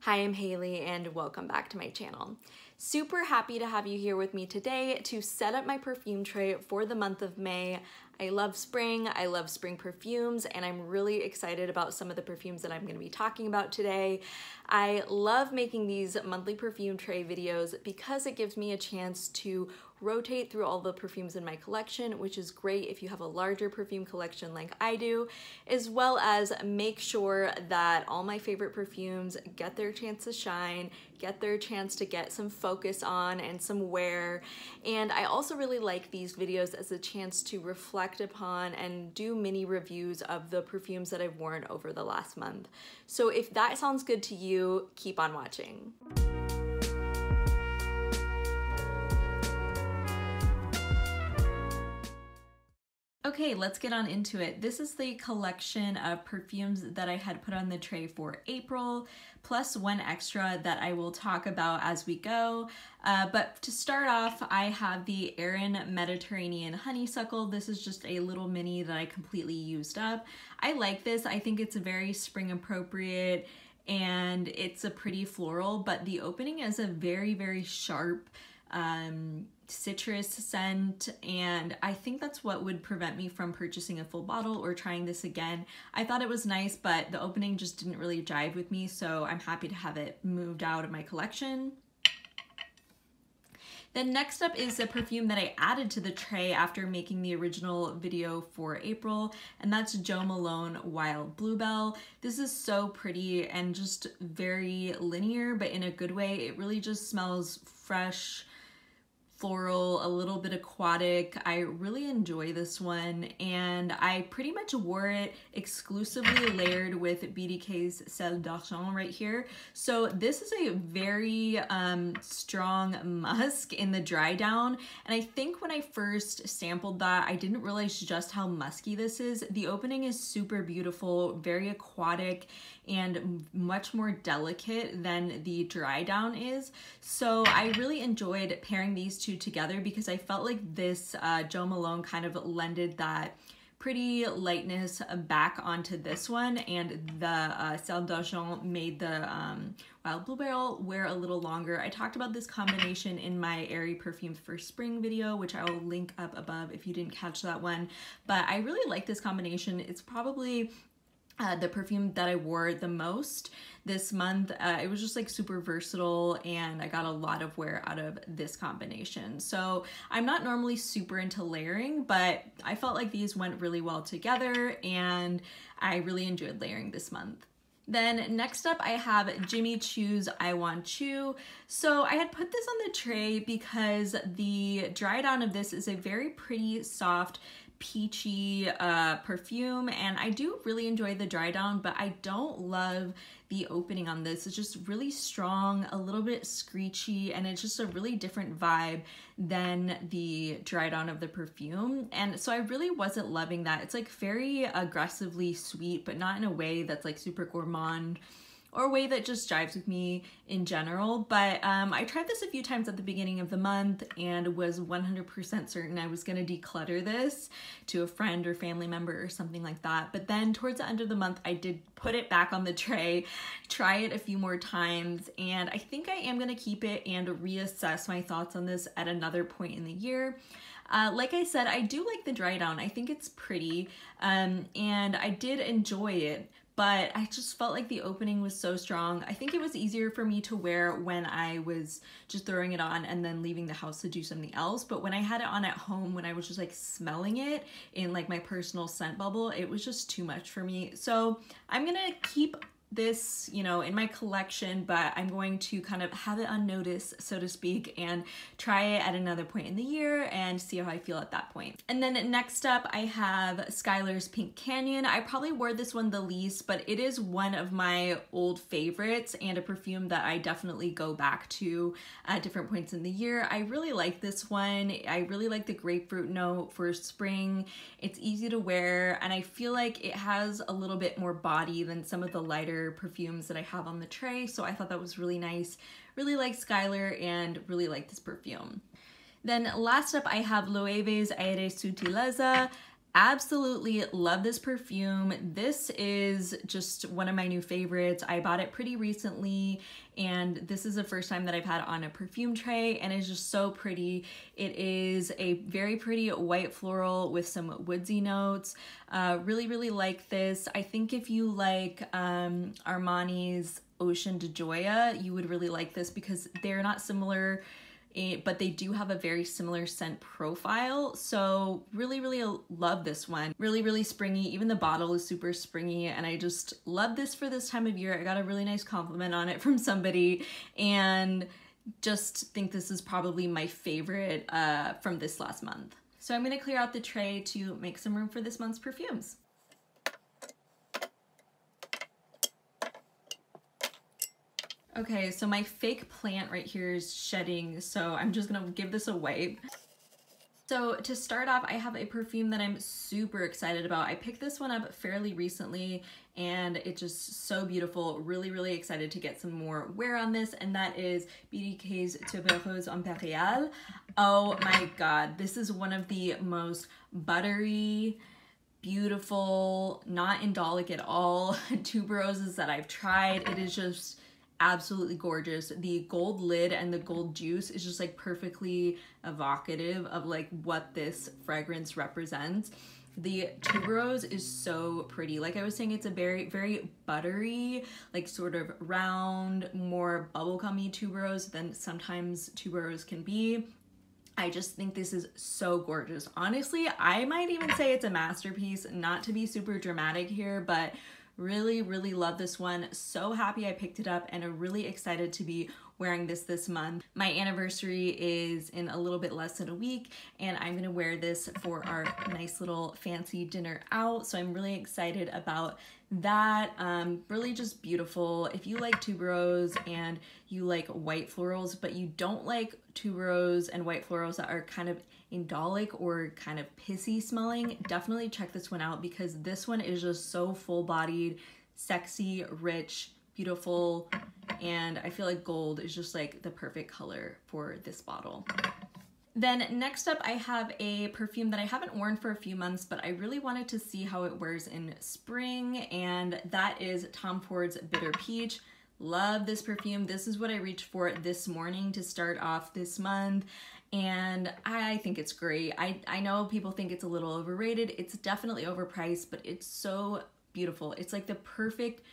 Hi, I'm Haley and welcome back to my channel. Super happy to have you here with me today to set up my perfume tray for the month of May. I love spring perfumes, and I'm really excited about some of the perfumes that I'm going to be talking about today. I love making these monthly perfume tray videos because it gives me a chance to rotate through all the perfumes in my collection, which is great if you have a larger perfume collection like I do, as well as make sure that all my favorite perfumes get their chance to shine, get their chance to get some focus on and some wear. And I also really like these videos as a chance to reflect upon and do mini reviews of the perfumes that I've worn over the last month. So if that sounds good to you, keep on watching. Okay, let's get on into it. This is the collection of perfumes that I had put on the tray for April, plus one extra that I will talk about as we go. But to start off, I have the Aerin Mediterranean Honeysuckle. This is just a little mini that I completely used up. I like this. I think it's very spring appropriate and it's a pretty floral, but the opening is a very sharp citrus scent, and I think that's what would prevent me from purchasing a full bottle or trying this again. I thought it was nice, but the opening just didn't really jive with me, so I'm happy to have it moved out of my collection. Then next up is a perfume that I added to the tray after making the original video for April, and that's Jo Malone Wild Bluebell. This is so pretty and just very linear, but in a good way. It really just smells fresh, floral, a little bit aquatic. I really enjoy this one, and I pretty much wore it exclusively layered with Bdk Sel right here. So this is a very strong musk in the dry down, and I think when I first sampled that, I didn't realize just how musky this is. The opening is super beautiful, very aquatic, and much more delicate than the dry down is. So I really enjoyed pairing these two together because I felt like this Jo Malone kind of lended that pretty lightness back onto this one, and the Sel d'Argent made the Wild Bluebell wear a little longer. I talked about this combination in my Aire perfumes for spring video, which I will link up above if you didn't catch that one, but I really like this combination. It's probably the perfume that I wore the most this month. It was just like super versatile, and I got a lot of wear out of this combination. So I'm not normally super into layering, but I felt like these went really well together, and I really enjoyed layering this month. Then next up I have Jimmy Choo's I Want Choo. So I had put this on the tray because the dry down of this is a very pretty soft peachy perfume, and I do really enjoy the dry down, but I don't love the opening on this. It's just really strong, a little bit screechy, and it's just a really different vibe than the dry down of the perfume, and so I really wasn't loving that. It's like very aggressively sweet, but not in a way that's like super gourmand or a way that just jives with me in general. But I tried this a few times at the beginning of the month and was 100% certain I was gonna declutter this to a friend or family member or something like that. But then towards the end of the month, I did put it back on the tray, try it a few more times, and I think I am gonna keep it and reassess my thoughts on this at another point in the year. Like I said, I do like the dry down. I think it's pretty, and I did enjoy it, but I just felt like the opening was so strong. I think it was easier for me to wear when I was just throwing it on and then leaving the house to do something else. But when I had it on at home, when I was just like smelling it in like my personal scent bubble, it was just too much for me. So I'm gonna keep this, you know, in my collection, but I'm going to kind of have it on notice, so to speak, and try it at another point in the year and see how I feel at that point. And then next up, I have Skylar's Pink Canyon. I probably wore this one the least, but it is one of my old favorites and a perfume that I definitely go back to at different points in the year. I really like this one. I really like the grapefruit note for spring. It's easy to wear, and I feel like it has a little bit more body than some of the lighter perfumes that I have on the tray, so I thought that was really nice. Really like Skylar and really like this perfume. Then last up I have Loewe's Aire Sutileza. Absolutely love this perfume. This is just one of my new favorites. I bought it pretty recently, and this is the first time that I've had it on a perfume tray, and it's just so pretty. It is a very pretty white floral with some woodsy notes. Really like this. I think if you like Armani's Ocean de Joya, you would really like this because they're not similar, but they do have a very similar scent profile. So really love this one. Really springy. Even the bottle is super springy, and I just love this for this time of year. I got a really nice compliment on it from somebody, and just think this is probably my favorite from this last month. So I'm gonna clear out the tray to make some room for this month's perfumes. Okay, so my fake plant right here is shedding, so I'm just gonna give this a wipe. So to start off, I have a perfume that I'm super excited about. I picked this one up fairly recently, and it's just so beautiful. Really excited to get some more wear on this, and that is Bdk's Tubéreuse Impériale. Oh my god, this is one of the most buttery, beautiful, not indolic at all tuberoses that I've tried. It is just absolutely gorgeous. The gold lid and the gold juice is just like perfectly evocative of like what this fragrance represents. The tuberose is so pretty. Like I was saying, it's a very buttery, like sort of round, more bubblegummy tuberose than sometimes tuberose can be. I just think this is so gorgeous. Honestly, I might even say it's a masterpiece, not to be super dramatic here, but really love this one. So happy I picked it up, and I'm really excited to be wearing this month. My anniversary is in a little bit less than a week, and I'm gonna wear this for our nice little fancy dinner out. So I'm really excited about that. Really just beautiful. If you like tuberose and you like white florals, but you don't like tuberose and white florals that are kind of indolic or kind of pissy smelling, definitely check this one out, because this one is just so full-bodied, sexy, rich, beautiful, and I feel like gold is just like the perfect color for this bottle. Then next up, I have a perfume that I haven't worn for a few months, but I really wanted to see how it wears in spring, and that is Tom Ford's Bitter Peach. Love this perfume. This is what I reached for this morning to start off this month, and I think it's great. I know people think it's a little overrated. It's definitely overpriced, but it's so beautiful. It's like the perfect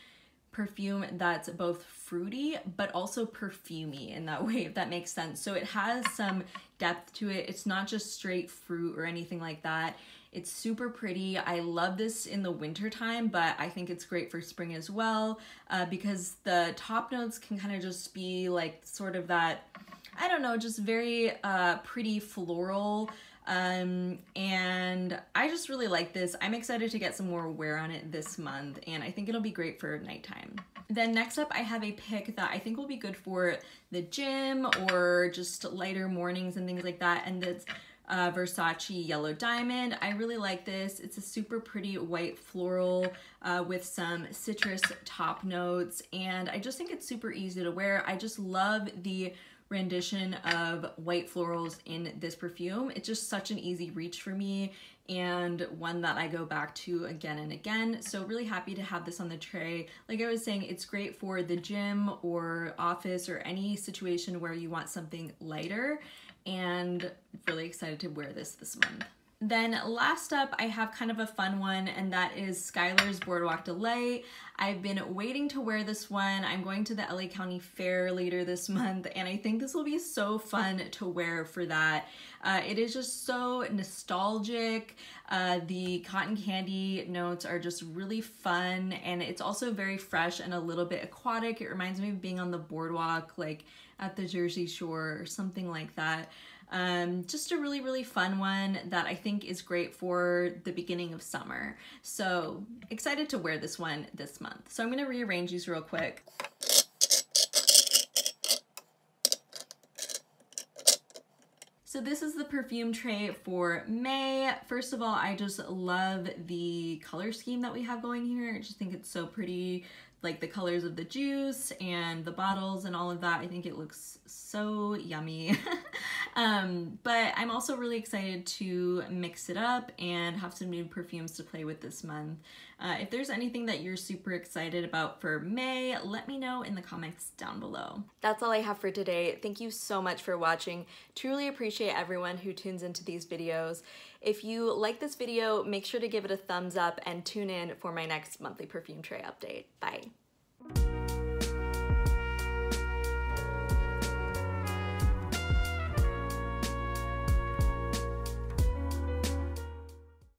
perfume that's both fruity but also perfumey in that way, if that makes sense. So it has some depth to it. It's not just straight fruit or anything like that. It's super pretty. I love this in the winter time, but I think it's great for spring as well, because the top notes can kind of just be like sort of that, I don't know, just very pretty floral. And I just really like this. I'm excited to get some more wear on it this month, and I think it'll be great for nighttime. Then next up, I have a pick that I think will be good for the gym or just lighter mornings and things like that, and it's Versace Yellow Diamond. I really like this. It's a super pretty white floral with some citrus top notes, and I just think it's super easy to wear. I just love the rendition of white florals in this perfume. It's just such an easy reach for me, and one that I go back to again and again. So really happy to have this on the tray. Like I was saying, it's great for the gym or office or any situation where you want something lighter, and really excited to wear this month. Then last up, I have kind of a fun one, and that is Skylar's Boardwalk Delay. I've been waiting to wear this one. I'm going to the LA County Fair later this month, and I think this will be so fun to wear for that. It is just so nostalgic. The cotton candy notes are just really fun, and it's also very fresh and a little bit aquatic. It reminds me of being on the boardwalk, like at the Jersey Shore or something like that. Just a really fun one that I think is great for the beginning of summer. So excited to wear this one this month. So I'm gonna rearrange these real quick. So this is the perfume tray for May. First of all, I just love the color scheme that we have going here. I just think it's so pretty, like the colors of the juice and the bottles and all of that. I think it looks so yummy. But I'm also really excited to mix it up and have some new perfumes to play with this month. If there's anything that you're super excited about for May, let me know in the comments down below. That's all I have for today. Thank you so much for watching. Truly appreciate everyone who tunes into these videos. If you like this video, make sure to give it a thumbs up and tune in for my next monthly perfume tray update. Bye.